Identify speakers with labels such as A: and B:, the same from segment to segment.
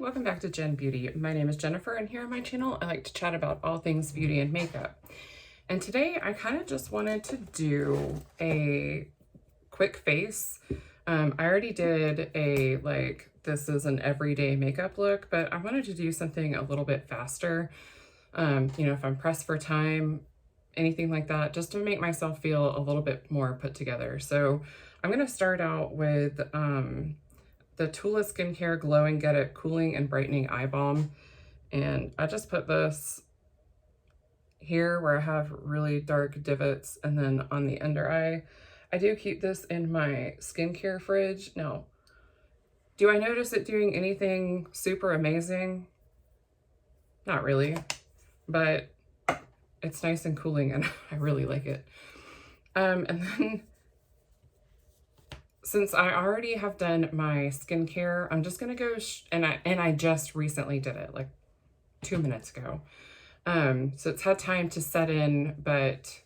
A: welcome back to Jen Beauty. My name is Jennifer, and here on my channel I like to chat about all things beauty and makeup. And today I kind of just wanted to do a quick face. I already did a this is an everyday makeup look, but I wanted to do something a little bit faster. If I'm pressed for time, anything like that, just to make myself feel a little bit more put together. So I'm going to start out with the Tula Skincare Glow and Get It Cooling and Brightening Eye Balm. And I just put this here where I have really dark divots, and then on the under eye. I do keep this in my skincare fridge. Now, do I notice it doing anything super amazing? Not really, but it's nice and cooling and I really like it. And then since I already have done my skincare, I'm just gonna go and I just recently did it like 2 minutes ago. So it's had time to set in, but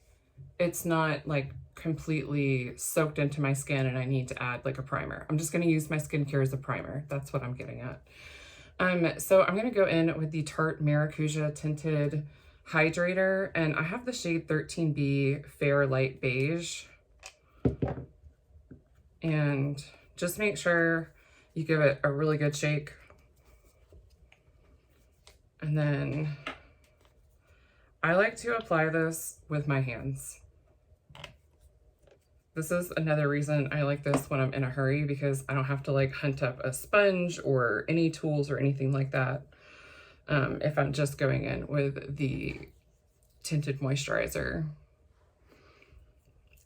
A: it's not like completely soaked into my skin and I need to add like a primer. I'm just gonna use my skincare as a primer. That's what I'm getting at. So I'm gonna go in with the Tarte Maracuja Tinted Hydrator, and I have the shade 13B Fair Light Beige. And just make sure you give it a really good shake. And then I like to apply this with my hands. This is another reason I like this when I'm in a hurry, because I don't have to like hunt up a sponge or any tools or anything like that. If I'm just going in with the tinted moisturizer.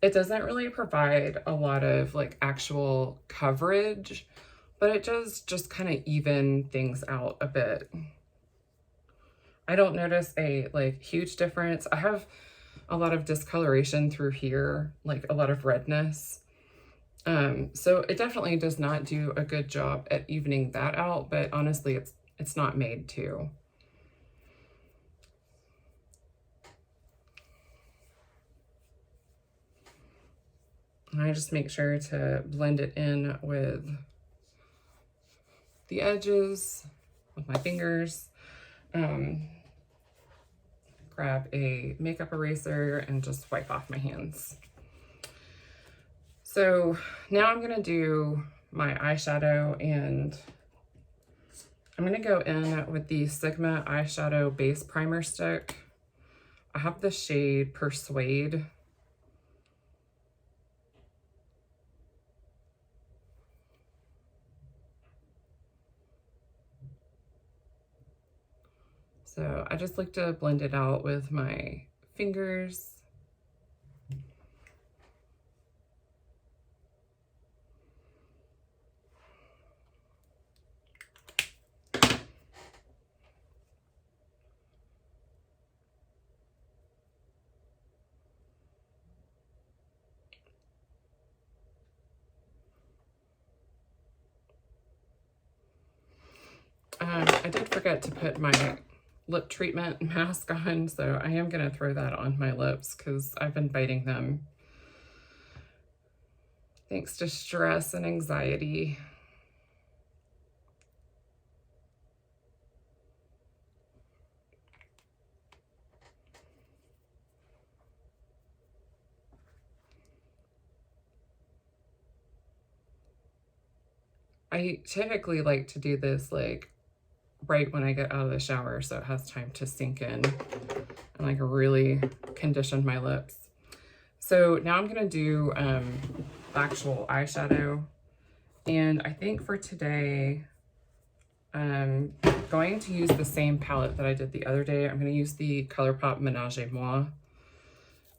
A: It doesn't really provide a lot of like actual coverage, but it does just kind of even things out a bit. I don't notice a like huge difference. I have a lot of discoloration through here, like a lot of redness. So it definitely does not do a good job at evening that out, but honestly, it's not made to. And I just make sure to blend it in with the edges with my fingers. Grab a makeup eraser and just wipe off my hands. So now I'm gonna do my eyeshadow, and I'm gonna go in with the Sigma Eyeshadow Base Primer Stick. I have the shade Persuade. So I just like to blend it out with my fingers. I did forget to put my lip treatment mask on, so I am going to throw that on my lips because I've been biting them thanks to stress and anxiety. I typically like to do this like right when I get out of the shower, so it has time to sink in and like really condition my lips. So now I'm gonna do actual eyeshadow, and I think for today I'm going to use the same palette that I did the other day. I'm gonna use the ColourPop Menage a Moi,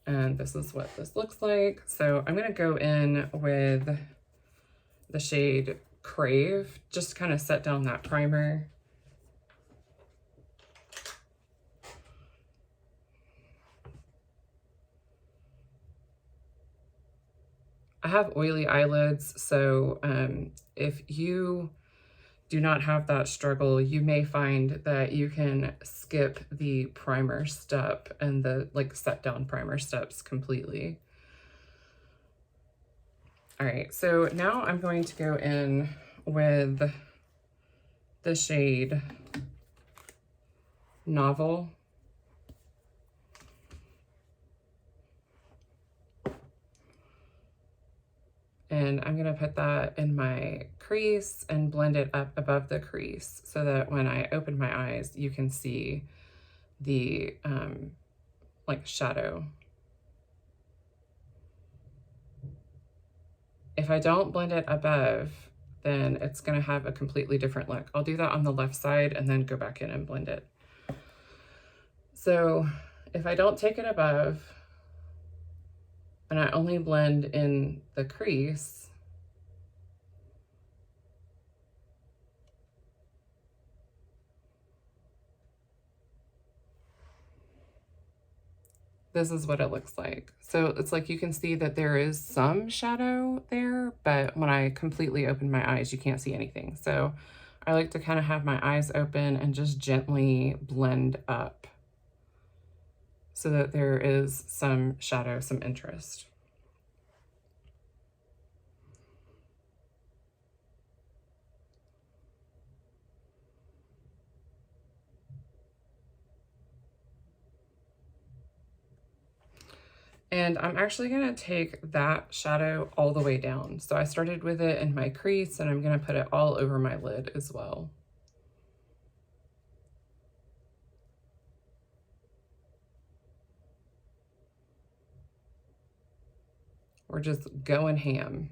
A: and this is what this looks like. So I'm gonna go in with the shade Crave, just kind of set down that primer. I have oily eyelids, so if you do not have that struggle, you may find that you can skip the primer step and the like set down primer steps completely. All right, so now I'm going to go in with the shade Novel. And I'm going to put that in my crease and blend it up above the crease so that when I open my eyes, you can see the like shadow. If I don't blend it above, then it's going to have a completely different look. I'll do that on the left side and then go back in and blend it. So if I don't take it above and I only blend in the crease, this is what it looks like. So it's like you can see that there is some shadow there, but when I completely open my eyes, you can't see anything. So I like to kind of have my eyes open and just gently blend up so that there is some shadow, some interest. And I'm actually going to take that shadow all the way down. So I started with it in my crease and I'm going to put it all over my lid as well. We're just going ham.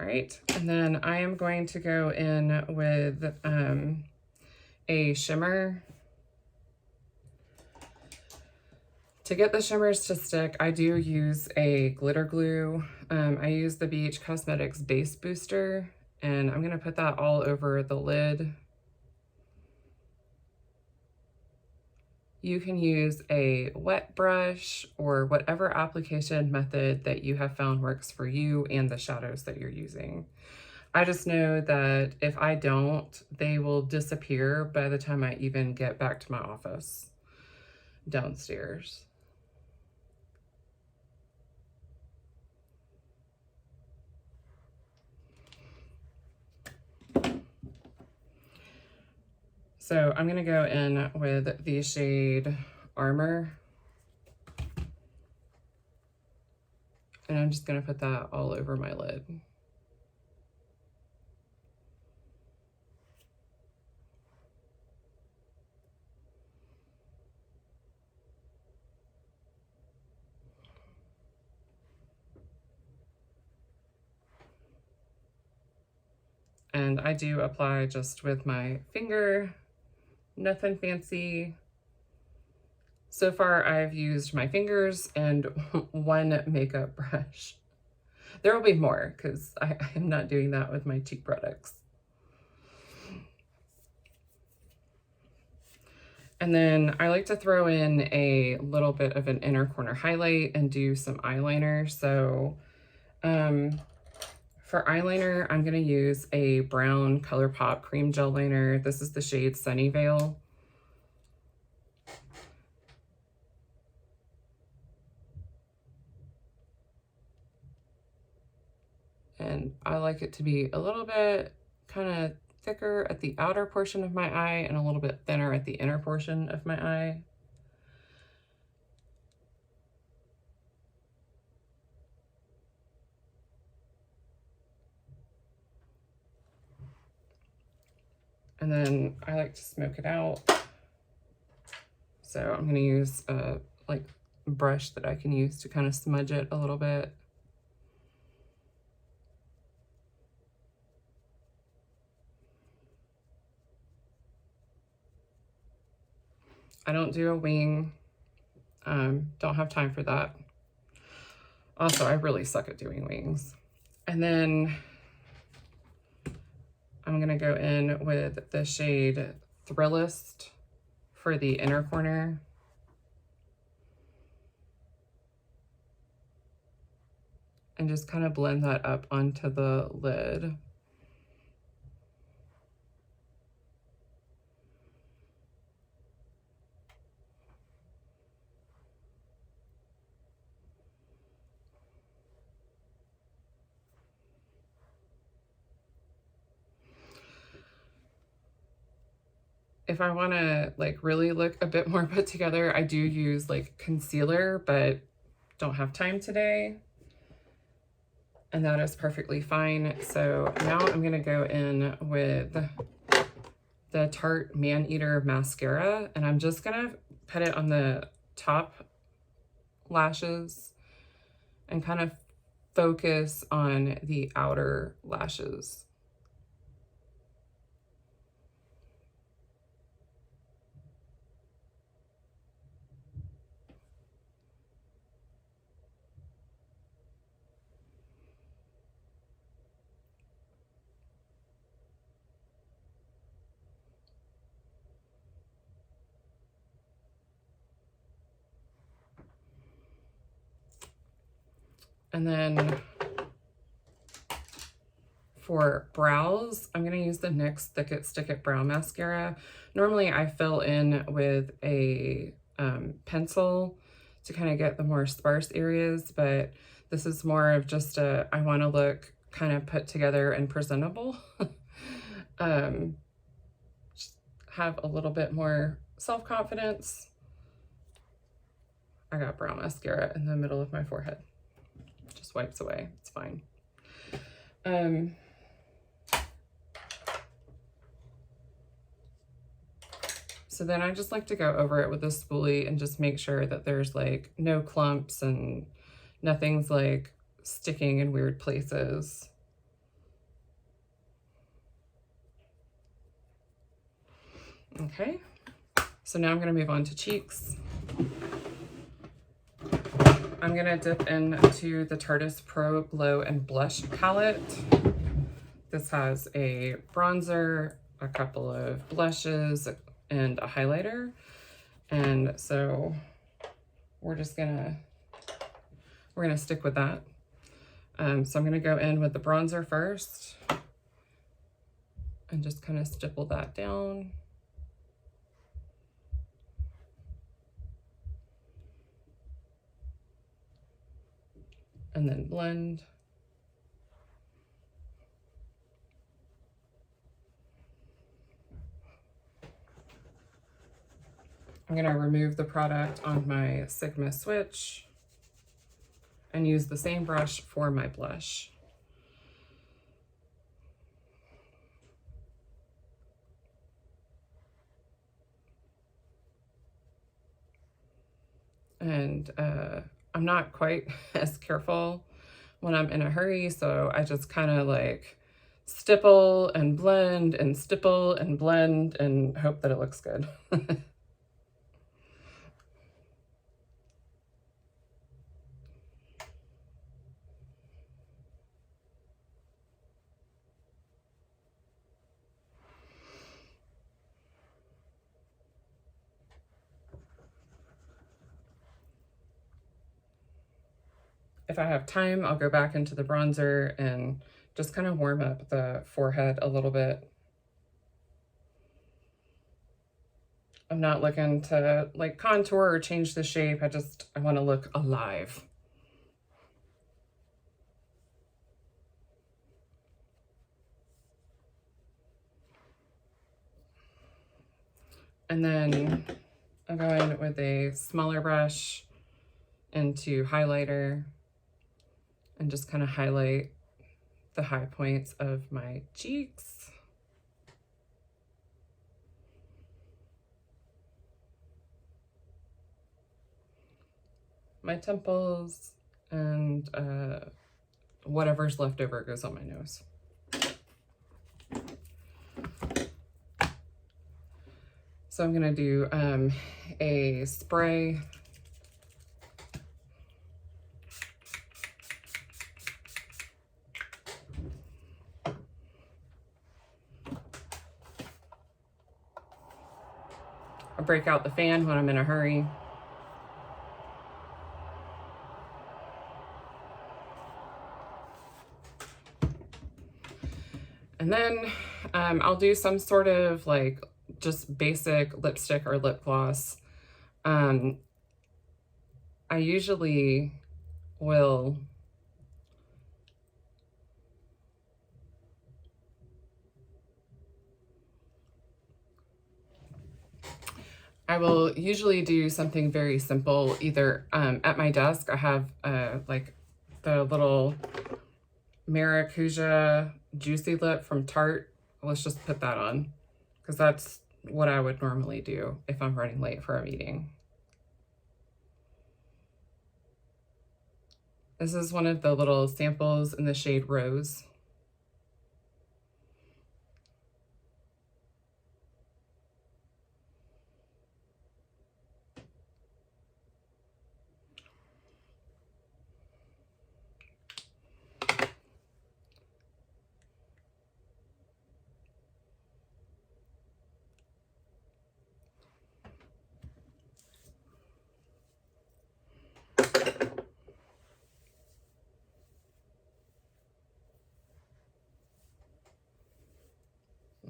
A: All right, and then I am going to go in with a shimmer. To get the shimmers to stick, I do use a glitter glue. I use the BH Cosmetics Base Booster, and I'm gonna put that all over the lid. You can use a wet brush or whatever application method that you have found works for you and the shadows that you're using. I just know that if I don't, they will disappear by the time I even get back to my office downstairs. So I'm gonna go in with the shade Armor. And I'm just gonna put that all over my lid. And I do apply just with my finger, nothing fancy. So far, I've used my fingers and one makeup brush. There will be more because I am not doing that with my cheek products. And then I like to throw in a little bit of an inner corner highlight and do some eyeliner. So for eyeliner, I'm going to use a brown ColourPop cream gel liner. This is the shade Sunnyvale. And I like it to be a little bit kind of thicker at the outer portion of my eye and a little bit thinner at the inner portion of my eye. And then I like to smoke it out. So I'm going to use a like brush that I can use to kind of smudge it a little bit. I don't do a wing. Don't have time for that. Also, I really suck at doing wings. And then I'm going to go in with the shade Thrillist for the inner corner. And just kind of blend that up onto the lid. if I want to like really look a bit more put together, I do use like concealer, but don't have time today. And that is perfectly fine. So now I'm gonna go in with the Tarte Maneater mascara, and I'm just gonna put it on the top lashes and kind of focus on the outer lashes. And then for brows, I'm going to use the NYX Thick It Stick It Brow Mascara. Normally I fill in with a pencil to kind of get the more sparse areas, but this is more of just I want to look kind of put together and presentable. Just have a little bit more self-confidence. I got brow mascara in the middle of my forehead. Just wipes away, it's fine. So then I just like to go over it with a spoolie and just make sure that there's like no clumps and nothing's like sticking in weird places. Okay, so now I'm gonna move on to cheeks. I'm gonna dip into the Tarteist Pro Glow and Blush palette. This has a bronzer, a couple of blushes, and a highlighter. And so we're gonna stick with that. So I'm gonna go in with the bronzer first and just kind of stipple that down. And then blend. I'm going to remove the product on my Sigma switch and use the same brush for my blush. And I'm not quite as careful when I'm in a hurry, so I just kind of like stipple and blend and stipple and blend and hope that it looks good. If I have time, I'll go back into the bronzer and just kind of warm up the forehead a little bit. I'm not looking to like contour or change the shape. I want to look alive. And then I'm going with a smaller brush into highlighter and just kind of highlight the high points of my cheeks. My temples, and whatever's left over goes on my nose. So I'm gonna do a spray. I break out the fan when I'm in a hurry. And then I'll do some sort of like just basic lipstick or lip gloss. I usually will I will usually do something very simple, either at my desk. I have like the little Maracuja Juicy Lip from Tarte. Let's just put that on, because that's what I would normally do if I'm running late for a meeting. This is one of the little samples in the shade Rose.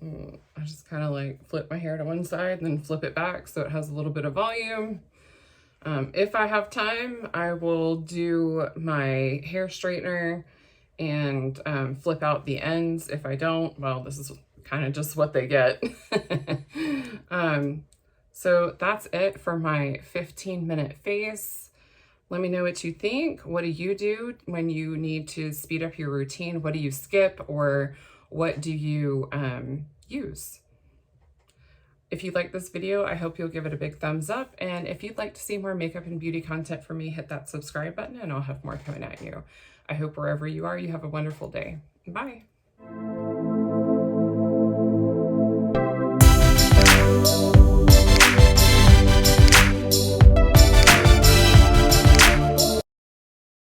A: I just kind of like flip my hair to one side and then flip it back so it has a little bit of volume. If I have time, I will do my hair straightener and flip out the ends. If I don't, well, this is kind of just what they get. So that's it for my 15-minute face. Let me know what you think. What do you do when you need to speed up your routine? What do you skip, or what do you use? If you like this video, I hope you'll give it a big thumbs up. And if you'd like to see more makeup and beauty content from me, hit that subscribe button and I'll have more coming at you. I hope wherever you are, you have a wonderful day. Bye.